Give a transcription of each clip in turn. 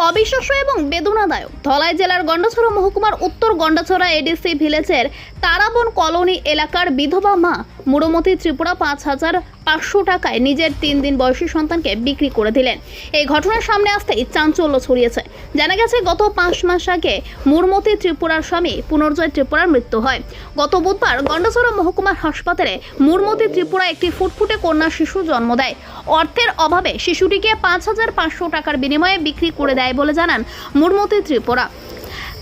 অবিশ্বাস্য এবং বেদনাদায়ক ধলাই জেলার গন্ডাছড়া মহকুমার উত্তর গন্ডাছড়া এডিসি ভিলেজের তারাবন কলোনি এলাকার বিধবা মা মুড়মতি ত্রিপুরা ৫,৫০০ টাকায় নিজের ৩ দিন বয়সী সন্তানকে বিক্রি করে দিলেন। এই ঘটনার সামনে আসতেই চাঞ্চল্য ছড়িয়েছে। জানা গেছে গত ৫ মাস আগে মুড়মতি ত্রিপুরার স্বামী পুনর্জয় ত্রিপুরার মৃত্যু হয়। গত বুধবার গন্ডাছড়া মহকুমার হাসপাতালে মুড়মতি ত্রিপুরা একটি ফুটফুটে কন্যা শিশু জন্ম দেয়। অর্থের অভাবে শিশুটিকে ৫,৫০০ টাকার বিনিময়ে বিক্রি করে দেয় বলে জানান মুড়মতি ত্রিপুরা।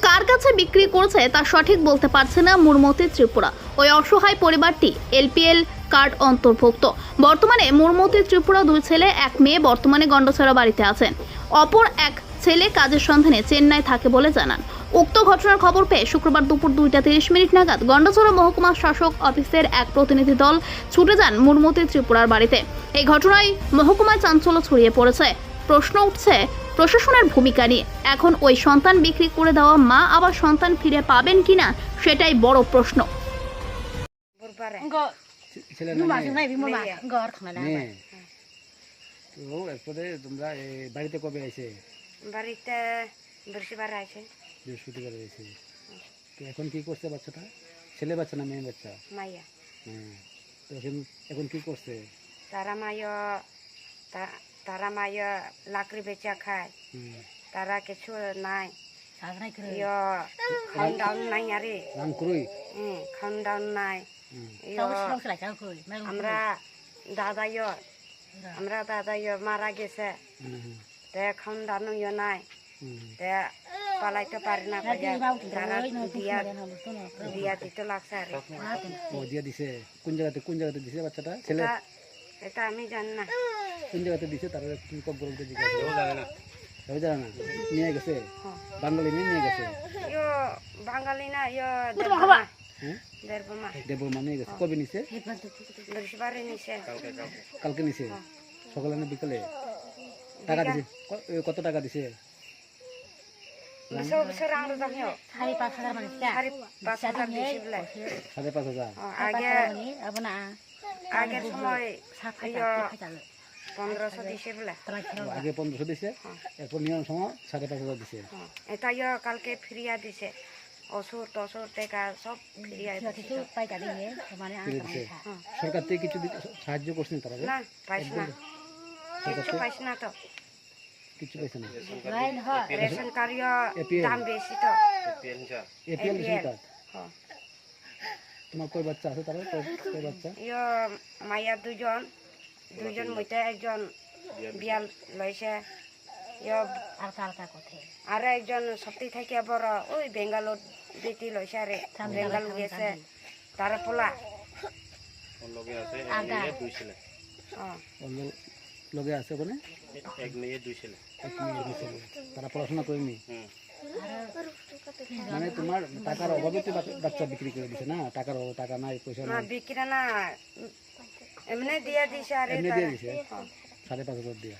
কার কাছে বিক্রি করেছে তা সঠিক বলতে পারছে না মুড়মতি ত্রিপুরা। ওই অসহায় পরিবারটি এলপিএল কার্ড অন্তর্ভুক্ত। বর্তমানে মুড়মতি ত্রিপুরা 2 ছেলে 1 মেয়ে বর্তমানে গন্ডাছড়া বাড়িতে আছেন। অপর এক ছেলে কাজের সন্ধানে চেন্নাই থাকে বলে জানান। উক্ত ঘটনার খবর পেয়ে শুক্রবার দুপুর 2টা 30 মিনিট নাগাদ গন্ডাছড়া মহকুমা শাসক অফিসের এক প্রতিনিধি দল ছুটে যান মুড়মতি ত্রিপুরার বাড়িতে। এই ঘটনায় মহকুমায় চাঞ্চল্য ছড়িয়ে পড়েছে। প্রশ্ন উঠছে প্রশাসনের ভূমিকা নিয়ে। এখন ওই সন্তান বিক্রি করে দেওয়া মা আবার সন্তান ফিরে পাবেন কিনা সেটাই বড় প্রশ্ন। বাড়িতে কবে আছে? বাড়িতে বৃহস্পতিবার আছে। বৃহস্পতিবার আছে। তো এখন কি করছে বাচ্চাটা? ছেলে বাচ্চা না মেয়ে বাচ্চা? মাইয়া। তো এখন কি করছে? তারা মাইয়া লাকড়ি বেচা খায়। তারা কিছু নাই। খাওন দাওন নাই আরে। খাওন দাওন নাই। আমরা দাদাইয় মারা গেছে। তে খাওন দাওন নাই। তে পালাইতে পারে না। দিয়া দিতে লাগছে আরে। দিয়া দিছে? কোন জায়গাতে দিছে বাচ্চাটা? ছেলে এটা আমি জানি না। কোন জায়গাতে দিছে তারা কি খবর বলতে জানে না? জানে না। নিয়ে গেছে বাঙালি নিয়ে গেছে। বাঙালি না দেবমা নিয়ে গেছে। কবে নিছে? বৃহস্পতিবারে নিছে। কালকে নিছে? সকালে না বিকালে? টাকা দিছে কত টাকা দিছে? 5,500 আগের সময় 1500 দিছে বলে। আগে 1500 দিছে, এরপর নিয়ম সময় 5,500 দিছে। এটা কালকে ফিরিয়া দিছে। অসুর টসুর টাকা সব ফিরিয়া দিছে। সরকার থেকে কিছু সাহায্য করছেন তারা? না, পাইছ না। কিছু পাইছ না তো। কিছু পাইছে না। রেশন কার্ডের দাম বেশি তো। APL ration card. তোমার কয় বাচ্চা আছে তারা? কয় বাচ্চা? মাইয়া দুজন মইতে একজন বিয়াল লইছে। আর একজন সত্যি থেকে বড় ওই বেঙ্গালোর বেটি লইছে আরে। বেঙ্গালোর গেছে তার পোলা লগে আছে ওখানে। এক মেয়ে 2 ছেলে। তারা পড়াশোনা করেনি? মানে তোমার টাকার অভাবে তো বাচ্চা বিক্রি করে দিছে না? টাকা নাই, পয়সা নাই। বিক্রি না, এমনি দিয়া দিছে। 5,500 দিয়া।